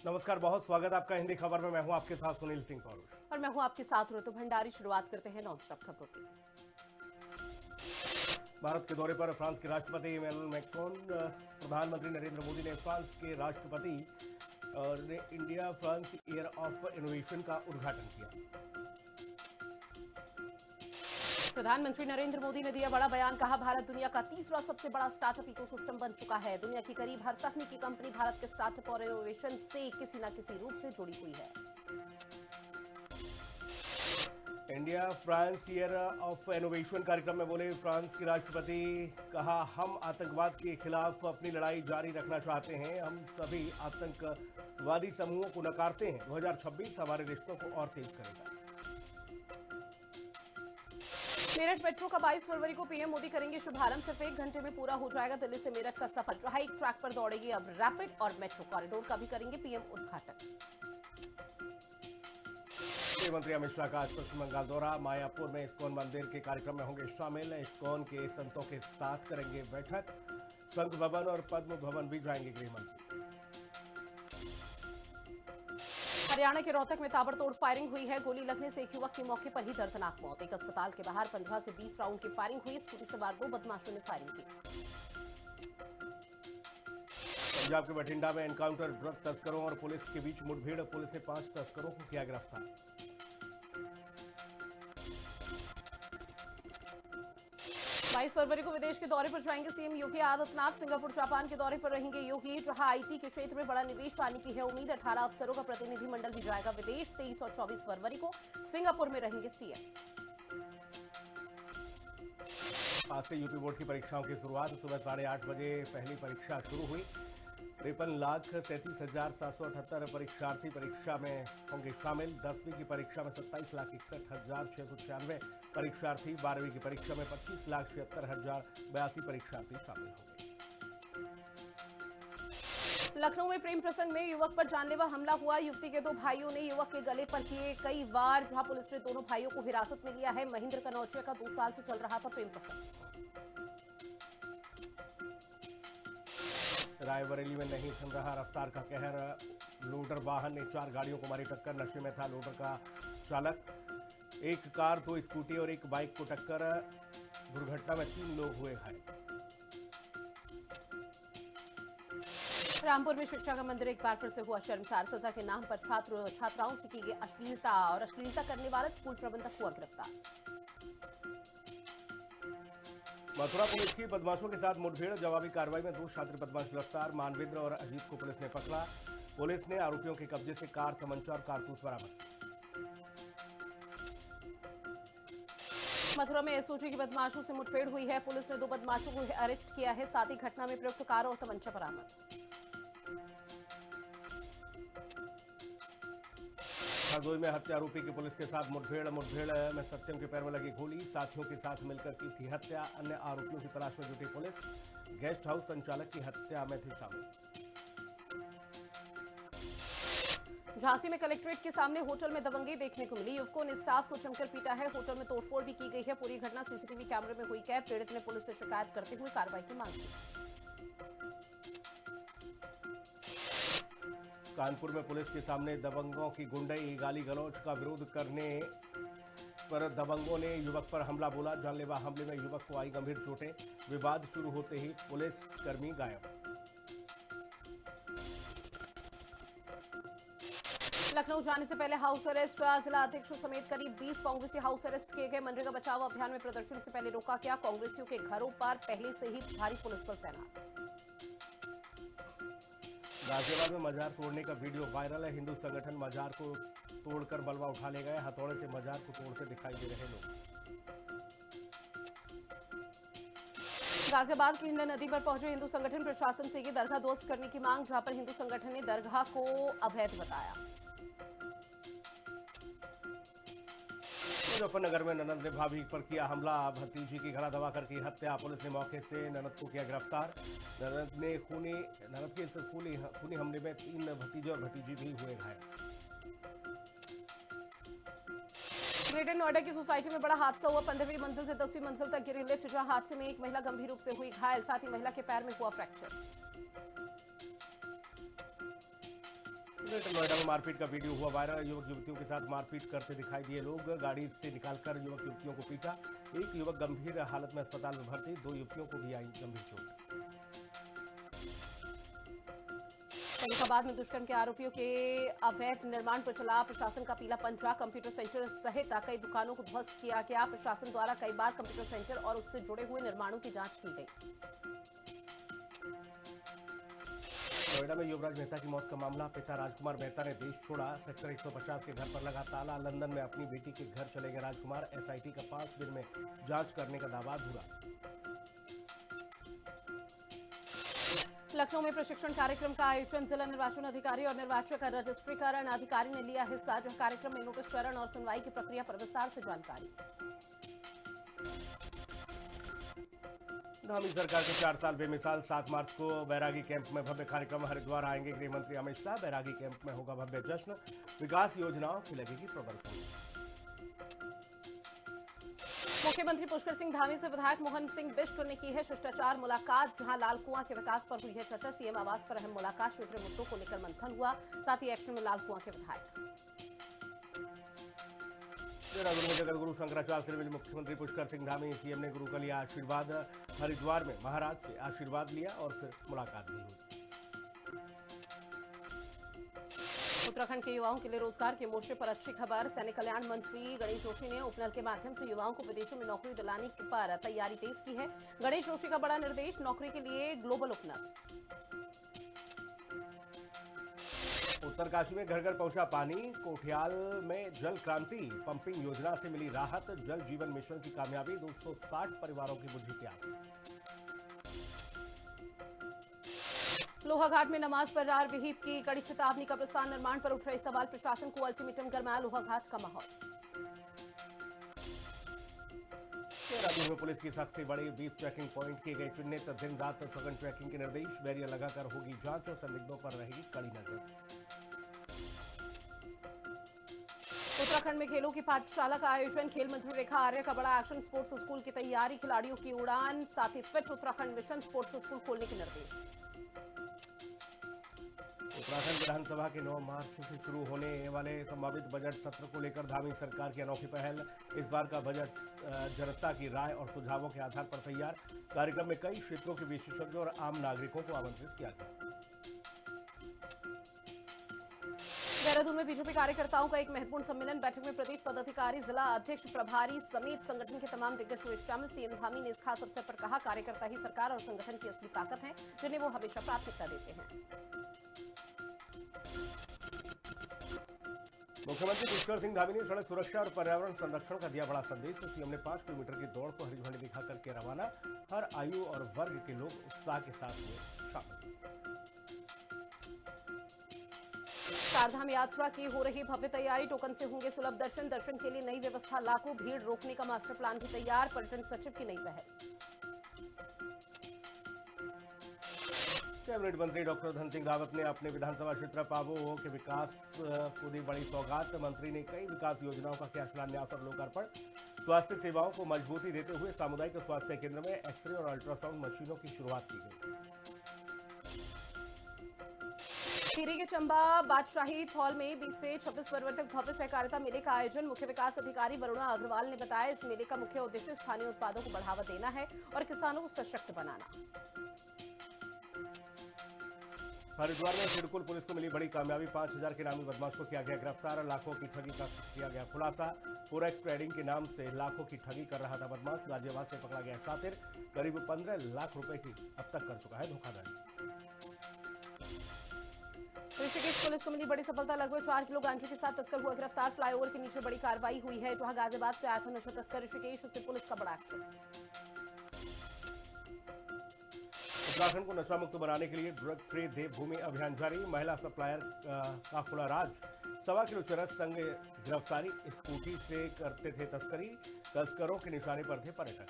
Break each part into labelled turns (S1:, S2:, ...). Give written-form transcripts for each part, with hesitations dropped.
S1: नमस्कार, बहुत स्वागत आपका हिंदी खबर में। मैं हूं आपके साथ सुनील सिंह पौरुष
S2: और मैं हूं आपके साथ ऋतु भंडारी। शुरुआत करते हैं नॉन स्टॉप खबरों की।
S1: भारत के दौरे पर फ्रांस के राष्ट्रपति इमैनुअल मैक्रोन, प्रधानमंत्री नरेंद्र मोदी ने फ्रांस के राष्ट्रपति ने India France year of innovation का उद्घाटन किया।
S2: प्रधानमंत्री नरेंद्र मोदी ने दिया बड़ा बयान, कहा भारत दुनिया का तीसरा सबसे बड़ा स्टार्टअप इकोसिस्टम बन चुका है। दुनिया की करीब हर तकनीकी कंपनी भारत के स्टार्टअप और इनोवेशन से किसी न किसी रूप से जुड़ी हुई है।
S1: India France year of innovation कार्यक्रम में बोले फ्रांस के राष्ट्रपति, कहा हम आतंकवाद के खिलाफ अपनी लड़ाई जारी रखना चाहते हैं। हम सभी आतंकवादी समूहों को नकारते हैं। 2026 हमारे रिश्तों को और तेज करेगा।
S2: मेरठ मेट्रो का 22 फरवरी को पीएम मोदी करेंगे शुभारंभ। सिर्फ 1 घंटे में पूरा हो जाएगा दिल्ली से मेरठ का सफर। हाई ट्रैक पर दौड़ेगी अब रैपिड और मेट्रो कॉरिडोर का भी करेंगे पीएम उद्घाटन।
S1: गृह मंत्री अमित शाह का आज पश्चिम बंगाल दौरा। मायापुर में इस्कॉन मंदिर के कार्यक्रम में होंगे शामिल। इस्कॉन के संतों के साथ करेंगे बैठक। संघ भवन और पद्म भवन भी जाएंगे गृह मंत्री।
S2: हरियाणा के रोहतक में ताबड़तोड़ फायरिंग हुई है। गोली लगने से एक युवक की मौके पर ही दर्दनाक मौत। एक अस्पताल के बाहर 15 से 20 राउंड की फायरिंग हुई। स्कूटी सवार 2 बदमाशों ने फायरिंग की।
S1: पंजाब के बठिंडा में एनकाउंटर, ड्रग तस्करों और पुलिस के बीच मुठभेड़। पुलिस ने 5 तस्करों को किया गिरफ्तार।
S2: 22 फरवरी को विदेश के दौरे पर जाएंगे CM Yogi Adityanath. Singapore Japan के दौरे पर रहेंगे योगी, जहां आईटी के क्षेत्र में बड़ा निवेश पाने की है उम्मीद। 18 अफसरों का प्रतिनिधिमंडल भी जाएगा विदेश। 23 और 24 फरवरी को सिंगापुर में रहेंगे सीएम।
S1: आज से यूपी बोर्ड की परीक्षाओं की शुरुआत। सुबह 8:30 बजे पहली परीक्षा शुरू हुई। 53,37,778 परीक्षार्थी परीक्षा में होंगे शामिल। 10वीं की परीक्षा में 27,61,696 परीक्षार्थी, 12वीं की परीक्षा में 25,76,082 परीक्षार्थी शामिल होंगे।
S2: लखनऊ में प्रेम प्रसंग में युवक पर जानलेवा हमला हुआ। युवती के 2 भाइयों ने युवक के गले पर किए कई वार, जहां पुलिस ने दोनों भाइयों को हिरासत में लिया है। महेंद्र कनौजिया का 2 साल से चल रहा था प्रेम प्रसंग।
S1: रायबरेली में नहीं थम रहा रफ्तार का कहर। लोडर वाहन ने 4 गाड़ियों को मारी टक्कर। नशे में था लोडर का चालक। एक कार, 2 स्कूटी और एक बाइक को टक्कर। दुर्घटना में 3 लोग हुए घायल।
S2: रामपुर में शिक्षा का मंदिर एक बार फिर से हुआ शर्मसार। सजा के नाम पर छात्राओं से की गई अश्लीलता और अश्लीलता करने वाला स्कूल प्रबंधक हुआ गिरफ्तार।
S1: मथुरा पुलिस की बदमाशों के साथ मुठभेड़। जवाबी कार्रवाई में 2 छात्र बदमाश गिरफ्तार। मानवेंद्र और अजीत को पुलिस ने पकड़ा। पुलिस ने आरोपियों के कब्जे से कार, तमंचा और कारतूस बरामद।
S2: मथुरा में एसओजी की बदमाशों से मुठभेड़ हुई है। पुलिस ने 2 बदमाशों को अरेस्ट किया है। साथ ही घटना में प्रयुक्त कार और तमंचा बरामद।
S1: हरदोई में हत्या आरोपी की पुलिस के साथ मुठभेड़ में सत्यम के पैर में लगी गोली। साथियों के साथ मिलकर की थी हत्या। अन्य आरोपियों की तलाश में जुटी पुलिस। गेस्ट हाउस संचालक की हत्या में थे शामिल।
S2: झांसी में कलेक्ट्रेट के सामने होटल में दबंगी देखने को मिली। युवकों ने स्टाफ को जमकर पीटा है। होटल में तोड़फोड़ भी की गई है। पूरी घटना सीसीटीवी कैमरे में हुई कैद। पीड़ित ने पुलिस से शिकायत करते हुए कार्रवाई की मांग की।
S1: कानपुर में पुलिस के सामने दबंगों की गुंडई। गाली गलौज का विरोध करने पर दबंगों ने युवक पर हमला बोला। जानलेवा हमले में युवक को आई गंभीर चोटें। विवाद शुरू होते ही पुलिस कर्मी गायब।
S2: लखनऊ जाने से पहले हाउस अरेस्ट। जिला अध्यक्षों समेत करीब 20 कांग्रेसी हाउस अरेस्ट किए गए। मनरेगा बचाओ अभियान में प्रदर्शन से पहले रोका गया। कांग्रेसियों के घरों पर पहले से ही भारी पुलिस बल तैनात।
S1: गाजियाबाद में मजार तोड़ने का वीडियो वायरल है। हिंदू संगठन मजार को तोड़कर मलबा उठा ले गए। हथौड़े से मजार को तोड़ते दिखाई दे रहे लोग।
S2: गाजियाबाद की हिंद नदी पर पहुंचे हिंदू संगठन। प्रशासन से ये दरगाह ध्वस्त करने की मांग, जहां पर हिंदू संगठन ने दरगाह को अवैध बताया।
S1: मुजफ्फरनगर में ननद ने भाभी पर किया हमला। भतीजी की गला दबाकर की हत्या। पुलिस ने मौके से ननद को किया गिरफ्तार। ननद के इस खूनी हमले में 3 भतीजे और भतीजी भी हुए घायल।
S2: ग्रेटर नोएडा की सोसाइटी में बड़ा हादसा हुआ। 15वीं मंजिल से 10वीं मंजिल तक गिरी लिफ्ट, जहां हादसे में एक महिला गंभीर रूप से हुई घायल। साथ ही महिला के पैर में हुआ फ्रैक्चर।
S1: ग्रेटर नोएडा में मारपीट का वीडियो हुआ वायरल। युवक युवतियों के साथ मारपीट करते दिखाई दिए लोग। गाड़ी से निकालकर युवक युवतियों को पीटा। एक युवक गंभीर हालत में अस्पताल में भर्ती, 2 युवतियों को भी आई गंभीर चोट।
S2: फैसलाबाद में दुष्कर्म के आरोपियों के अवैध निर्माण पर चला प्रशासन का पीला पंजा। कंप्यूटर सेंटर सहित कई दुकानों को ध्वस्त किया गया। प्रशासन द्वारा कई बार कंप्यूटर सेंटर और उससे जुड़े हुए निर्माणों की जांच की गई।
S1: नोएडा में युवराज मेहता की मौत का मामला। पिता राजकुमार मेहता ने देश छोड़ा। सेक्टर 150 के घर पर लगा ताला। लंदन में अपनी बेटी के घर चले गए राजकुमार। एसआईटी का 5 दिन में जांच करने का दावा अधूरा।
S2: लखनऊ में प्रशिक्षण कार्यक्रम का आयोजन। जिला निर्वाचन अधिकारी और निर्वाचक रजिस्ट्रीकरण अधिकारी ने लिया हिस्सा। जो कार्यक्रम में नोटिस चरण और सुनवाई की प्रक्रिया पर विस्तार से जानकारी।
S1: धामी सरकार के 4 साल बेमिसाल। 7 मार्च को बैरागी कैंप में भव्य कार्यक्रम। हरिद्वार आएंगे गृह मंत्री अमित शाह। बैरागी कैंप में होगा भव्य जश्न। विकास योजनाओं की लगेगी प्रदर्शनी।
S2: मुख्यमंत्री पुष्कर सिंह धामी से विधायक मोहन सिंह बिष्ट ने की है शिष्टाचार मुलाकात। जहां लाल कुआं के विकास पर हुई है चर्चा। सीएम आवास पर अहम मुलाकात। क्षेत्रीय मुद्दों को लेकर मंथन हुआ। साथ ही एक्शन में लाल कुआं के विधायक।
S1: देहरादून में जगत गुरु शंकराचार्य से मिले मुख्यमंत्री पुष्कर सिंह धामी। सीएम ने गुरु का लिया आशीर्वाद। हरिद्वार में महाराज से आशीर्वाद लिया और फिर मुलाकात भी हुई।
S2: उत्तराखंड के युवाओं के लिए रोजगार के मोर्चे पर अच्छी खबर। सैनिक कल्याण मंत्री गणेश जोशी ने उपनल के माध्यम से युवाओं को विदेशों में नौकरी दिलाने पर तैयारी तेज की है। गणेश जोशी का बड़ा निर्देश, नौकरी के लिए ग्लोबल उपनल।
S1: उत्तरकाशी में घर घर पहुंचा पानी। कोठियाल में जल क्रांति पंपिंग योजना से मिली राहत। जल जीवन मिशन की कामयाबी। 260 परिवारों की बुझी प्यास।
S2: लोहाघाट में नमाज पर रार विहिप की कड़ी चेतावनी। कब्रिस्तान निर्माण पर उठ रहे सवाल। प्रशासन को अल्टीमेटम गरमाया लोहाघाट का माहौल।
S1: देहरादून में पुलिस की सख्ती बढ़ी। 20 चेकिंग पॉइंट किए गए चिन्हित। दिन रात सघन चेकिंग के निर्देश। बैरियर लगाकर होगी जांच और संदिग्धों पर रहेगी कड़ी नजर।
S2: उत्तराखंड में खेलों की पाठशाला का आयोजन। खेल मंत्री रेखा आर्य का बड़ा एक्शन। स्पोर्ट्स स्कूल की तैयारी, खिलाड़ियों की उड़ान। साथ ही fit Uttarakhand mission sports school खोलने के निर्देश।
S1: उत्तराखंड विधानसभा के 9 मार्च से शुरू होने वाले संभावित बजट सत्र को लेकर धामी सरकार की अनोखी पहल। इस बार का बजट जनता की राय और सुझावों के आधार पर तैयार। कार्यक्रम में कई क्षेत्रों के विशेषज्ञों और आम नागरिकों को आमंत्रित किया गया।
S2: देहरादून में बीजेपी कार्यकर्ताओं का एक महत्वपूर्ण सम्मेलन। बैठक में प्रदेश पदाधिकारी, जिला अध्यक्ष, प्रभारी समेत संगठन के तमाम दिग्गज हुए शामिल। सीएम धामी ने इस खास अवसर पर कहा, कार्यकर्ता ही सरकार और संगठन की असली ताकत है, जिन्हें वो हमेशा प्राथमिकता देते हैं।
S1: मुख्यमंत्री पुष्कर सिंह धामी ने सड़क सुरक्षा और पर्यावरण संरक्षण का दिया बड़ा संदेश। तो सीएम ने 5 किलोमीटर की दौड़ को हरी झंडी दिखाकर किया रवाना। हर आयु और वर्ग के लोग उत्साह के साथ हुए शामिल।
S2: चारधाम यात्रा की हो रही भव्य तैयारी। टोकन से होंगे सुलभ दर्शन। दर्शन के लिए नई व्यवस्था लागू। भीड़ रोकने का मास्टर प्लान भी तैयार। पर्यटन सचिव की नई पहल।
S1: कैबिनेट मंत्री डॉक्टर धन सिंह रावत ने अपने विधानसभा क्षेत्र पाबो के विकास को दी बड़ी सौगात। मंत्री ने कई विकास योजनाओं का किया शिलान्यास और लोकार्पण। स्वास्थ्य सेवाओं को मजबूती देते हुए सामुदायिक स्वास्थ्य केंद्र में एक्सरे और अल्ट्रासाउंड मशीनों की शुरुआत की गई।
S2: टिहरी के चंबा बादशाही हॉल में 20 से 26 फरवरी तक भव्य सहकारिता मेले का आयोजन। मुख्य विकास अधिकारी वरुणा अग्रवाल ने बताया, इस मेले का मुख्य उद्देश्य स्थानीय उत्पादों को बढ़ावा देना है और किसानों को सशक्त बनाना।
S1: हरिद्वार में सिडकुल पुलिस को मिली बड़ी कामयाबी। 5000 के नामी बदमाश को किया गया गिरफ्तार। लाखों की ठगी का किया गया खुलासा। फोरेक्स ट्रेडिंग के नाम से लाखों की ठगी कर रहा था बदमाश। गाजियाबाद से पकड़ा गया शातिर। करीब 15 लाख रुपए की अब तक कर चुका है धोखाधड़ी।
S2: ऋषिकेश पुलिस को मिली बड़ी सफलता। लगभग 4 किलो गांजे के साथ तस्कर हुआ गिरफ्तार। फ्लाईओवर के नीचे बड़ी कार्रवाई हुई है। जहां गाजियाबाद से आया था नशा तस्कर ऋषिकेश, उससे पुलिस का बड़ा एक्शन।
S1: उत्तराखंड को नशा मुक्त बनाने के लिए ड्रग फ्री देवभूमि अभियान जारी। महिला सप्लायर का खुला राज। 1.25 किलो चरस संग गिरफ्तारी। स्कूटी से करते थे तस्करी। तस्करों के निशाने पर थे पर्यटक।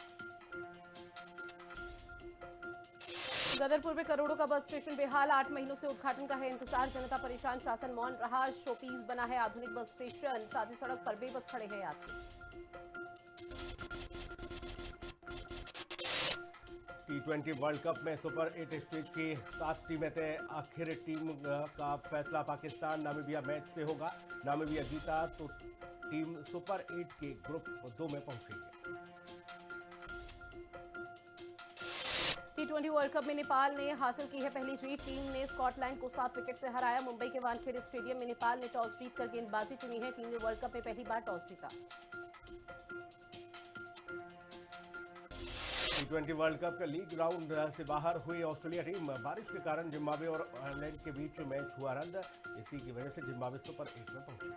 S2: गदरपुर में करोड़ों का बस स्टेशन बेहाल। 8 महीनों से उद्घाटन का है इंतजार। जनता परेशान, शासन मौन रहा। शोपीस बना है आधुनिक बस स्टेशन। साथ ही सड़क पर बेबस खड़े हैं यात्री।
S1: T20 वर्ल्ड कप में सुपर 8 स्टेज की 7 टीमें तय। आखिर टीम का फैसला पाकिस्तान नामीबिया मैच से होगा। नामीबिया जीता तो टीम सुपर 8 के ग्रुप 2 में पहुंचेगी।
S2: T20 वर्ल्ड कप में नेपाल ने हासिल की है पहली जीत। टीम ने स्कॉटलैंड को 7 विकेट से हराया। मुंबई के वानखेड़े स्टेडियम में नेपाल ने टॉस जीतकर गेंदबाजी चुनी है। टीम ने वर्ल्ड कप में पहली बार टॉस जीता।
S1: T20 वर्ल्ड कप के लीग राउंड से बाहर हुई ऑस्ट्रेलिया टीम। बारिश के कारण जिम्बाब्वे और आयरलैंड के बीच मैच हुआ रद्द। इसी की वजह से जिम्बाब्वे सुपर 8 में पहुंची।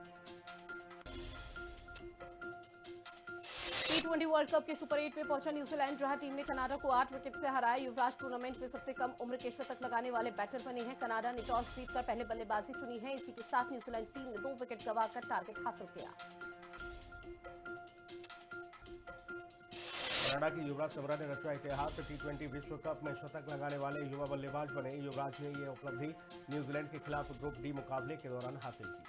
S2: T20 वर्ल्ड कप के सुपर 8 में पहुंचा न्यूजीलैंड, जहां टीम ने कनाडा को 8 विकेट से हराया। युवराज टूर्नामेंट में सबसे कम उम्र के शतक लगाने वाले बैटर बने हैं। कनाडा ने टॉस जीतकर पहले बल्लेबाजी चुनी है। इसी के साथ न्यूजीलैंड टीम ने 2 विकेट गंवाकर टारगेट हासिल किया।
S1: कनाडा की युवराज सबरा ने रचा इतिहास। T20 विश्व कप में शतक लगाने वाले युवा बल्लेबाज बने। युवराज ने यह उपलब्धि न्यूजीलैंड के खिलाफ ग्रुप डी मुकाबले के दौरान हासिल की।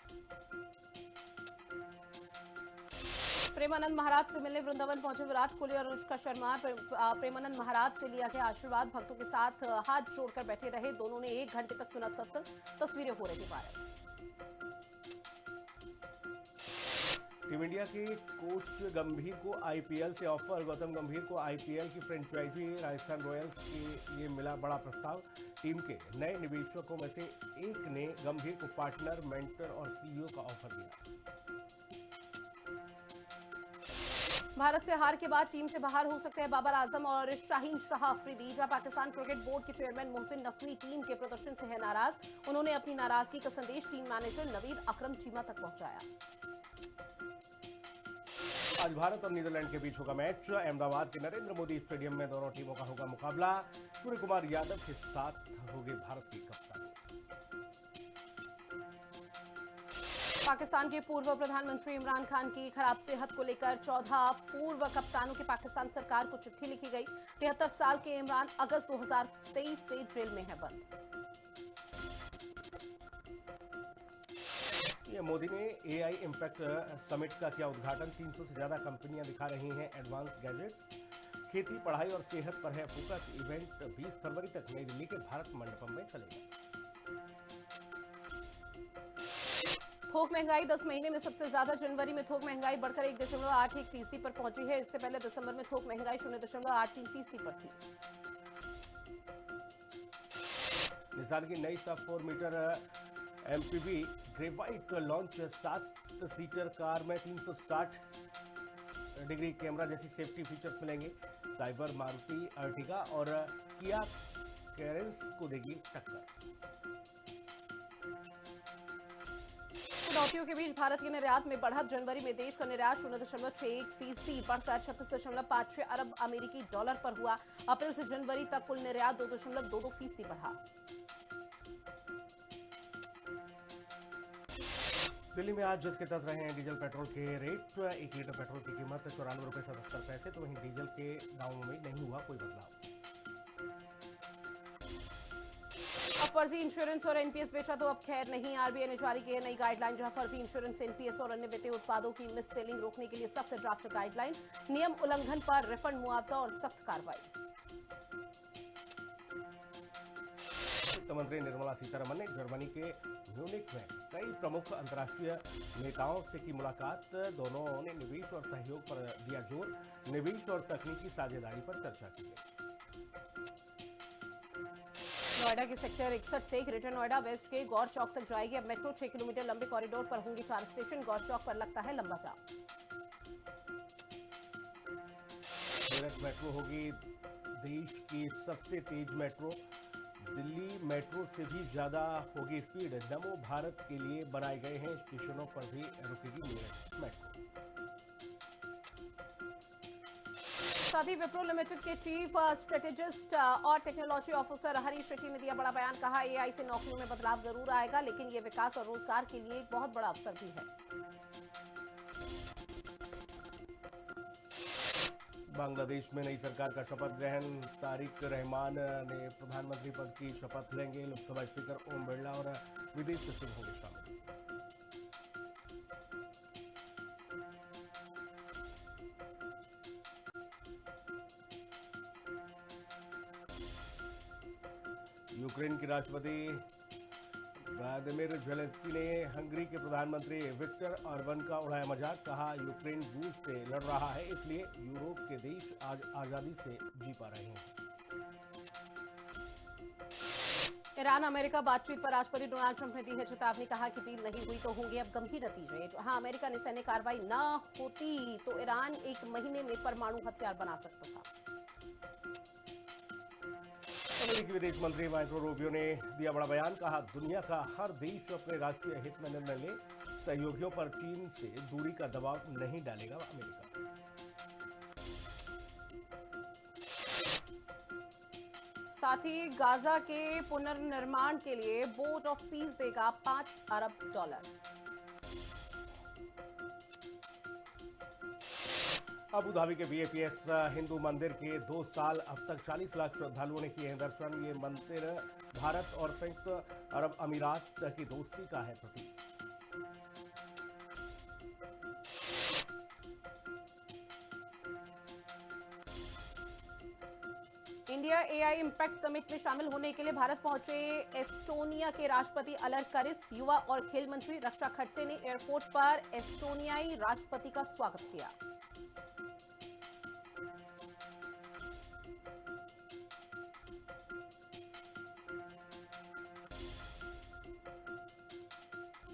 S2: प्रेमानंद महाराज से मिलने वृंदावन पहुंचे विराट कोहली और अनुष्का शर्मा। प्रेमानंद महाराज से लिया गया आशीर्वाद। भक्तों के साथ हाथ जोड़कर बैठे रहे। दोनों ने 1 घंटे तक सुना सत्संग। तस्वीरें हो रही वायरल।
S1: टीम इंडिया के कोच गंभीर को आईपीएल से ऑफर। गौतम गंभीर को आईपीएल की फ्रेंचाइजी राजस्थान रॉयल्स के लिए मिला बड़ा प्रस्ताव। टीम के नए निवेशकों में से एक ने गंभीर को पार्टनर, मेंटर और सीईओ का ऑफर दिया।
S2: भारत से हार के बाद टीम से बाहर हो सकते हैं बाबर आजम और शाहीन शाह अफरीदी। जहां पाकिस्तान क्रिकेट बोर्ड के चेयरमैन मोहसिन नकवी टीम के प्रदर्शन से है नाराज। उन्होंने अपनी नाराजगी का संदेश टीम मैनेजर नवीद अकरम चीमा तक पहुंचाया।
S1: आज भारत और नीदरलैंड के बीच होगा मैच। अहमदाबाद के नरेंद्र मोदी स्टेडियम में दोनों टीमों का होगा मुकाबला। सूर्य कुमार यादव के साथ होगी भारत की कप्तानी।
S2: पाकिस्तान के पूर्व प्रधानमंत्री इमरान खान की खराब सेहत को लेकर 14 पूर्व कप्तानों की पाकिस्तान सरकार को चिट्ठी लिखी गई। 73 साल के इमरान अगस्त 2023 से जेल में है बंद।
S1: मोदी ने एआई इम्पैक्ट समिट का किया उद्घाटन। 300 से ज्यादा कंपनियां दिखा रही हैं एडवांस गैजेट। खेती, पढ़ाई और सेहत पर है फोकस। इवेंट 20 फरवरी तक नई दिल्ली के भारत मंडपम में चलेगा।
S2: थोक महंगाई 10 महीने में सबसे ज्यादा। जनवरी में थोक महंगाई बढ़कर 1.81% पर पहुंची है। इससे पहले दिसंबर में थोक महंगाई 0.83% पर थी।
S1: निसान की नई sub 4 meter MPV graphite launch. 7 seater car में 360 डिग्री कैमरा जैसी सेफ्टी फीचर्स मिलेंगे। साइबर मारुति अर्टिगा और किया कैरेंस को देगी टक्कर।
S2: कटौतियों के बीच भारत के निर्यात में बढ़त। जनवरी में देश का निर्यात 0.61% बढ़कर 36.56 अरब अमेरिकी डॉलर पर हुआ। अप्रैल से जनवरी तक कुल निर्यात 2.22% बढ़ा।
S1: दिल्ली में आज जिसके तज रहे हैं डीजल पेट्रोल के रेट। 1 लीटर पेट्रोल की कीमत 94 रुपये 77 पैसे। तो वहीं डीजल के दामों में नहीं हुआ कोई बदलाव।
S2: अब फर्जी इंश्योरेंस और एनपीएस बेचा तो अब खैर नहीं। आरबीआई ने जारी की है नई गाइडलाइन, जहां फर्जी इंश्योरेंस, एनपीएस और अन्य वित्तीय उत्पादों की मिस सेलिंग रोकने के लिए सख्त ड्राफ्ट गाइडलाइन। नियम उल्लंघन पर रिफंड, मुआवजा और सख्त कार्रवाई।
S1: वित्त मंत्री निर्मला सीतारमण ने जर्मनी के म्यूनिख में कई प्रमुख अंतर्राष्ट्रीय नेताओं से की मुलाकात। दोनों ने निवेश और सहयोग पर दिया जोर। निवेश और तकनीकी साझेदारी पर चर्चा की गई।
S2: नोएडा के सेक्टर 61 से ग्रेटर नोएडा वेस्ट के गौर चौक तक जाएगी अब मेट्रो। 6 किलोमीटर लंबे कॉरिडोर पर होंगे 4 स्टेशन। गौर चौक पर लगता है लंबा जाम।
S1: मेरठ मेट्रो होगी देश की सबसे तेज मेट्रो। दिल्ली मेट्रो से भी ज्यादा होगी स्पीड। नमो भारत के लिए बनाए गए हैं स्टेशनों पर भी रुकेगी मेरठ मेट्रो।
S2: साथ ही विप्रो लिमिटेड के चीफ स्ट्रेटेजिस्ट और टेक्नोलॉजी ऑफिसर हरीश शेट्टी ने दिया बड़ा बयान। कहा एआई से नौकरियों में बदलाव जरूर आएगा, लेकिन ये विकास और रोजगार के लिए एक बहुत बड़ा अवसर भी है।
S1: बांग्लादेश में नई सरकार का शपथ ग्रहण। तारिक रहमान ने प्रधानमंत्री पद की शपथ लेंगे। लोकसभा स्पीकर ओम बिरला और विदेश सचिव होंगे शामिल। यूक्रेन के राष्ट्रपति व्लादिमीर जेलेंस्की ने हंगरी के प्रधानमंत्री विक्टर ऑर्बन का उड़ाया मजाक। कहा, यूक्रेन रूस से लड़ रहा है, इसलिए यूरोप के देश आज आजादी से जी पा रहे हैं।
S2: ईरान अमेरिका बातचीत पर राष्ट्रपति डोनाल्ड ट्रंप ने दी है चेतावनी। कहा कि डील नहीं हुई तो होंगे अब गंभीर नतीजे। जहां अमेरिका ने सैन्य कार्रवाई न होती तो ईरान 1 महीने में परमाणु हथियार बना सकता था।
S1: अमेरिकी विदेश मंत्री मार्को रूबियो ने दिया बड़ा बयान। कहा, दुनिया का हर देश अपने राष्ट्रीय हित में निर्णय ले, सहयोगियों पर चीन से दूरी का दबाव नहीं डालेगा अमेरिका।
S2: साथ ही गाजा के पुनर्निर्माण के लिए बोर्ड ऑफ पीस देगा $5 अरब।
S1: अबू धाबी के बीएपीएस हिंदू मंदिर के 2 साल अब तक 40 लाख श्रद्धालुओं ने किए हैं दर्शन। ये मंदिर भारत और संयुक्त अरब अमीरात की दोस्ती का है प्रतीक।
S2: इंडिया एआई इम्पैक्ट समिट में शामिल होने के लिए भारत पहुंचे एस्टोनिया के राष्ट्रपति अलर करिस। युवा और खेल मंत्री रक्षा खडसे ने एयरपोर्ट पर एस्टोनियाई राष्ट्रपति का स्वागत किया।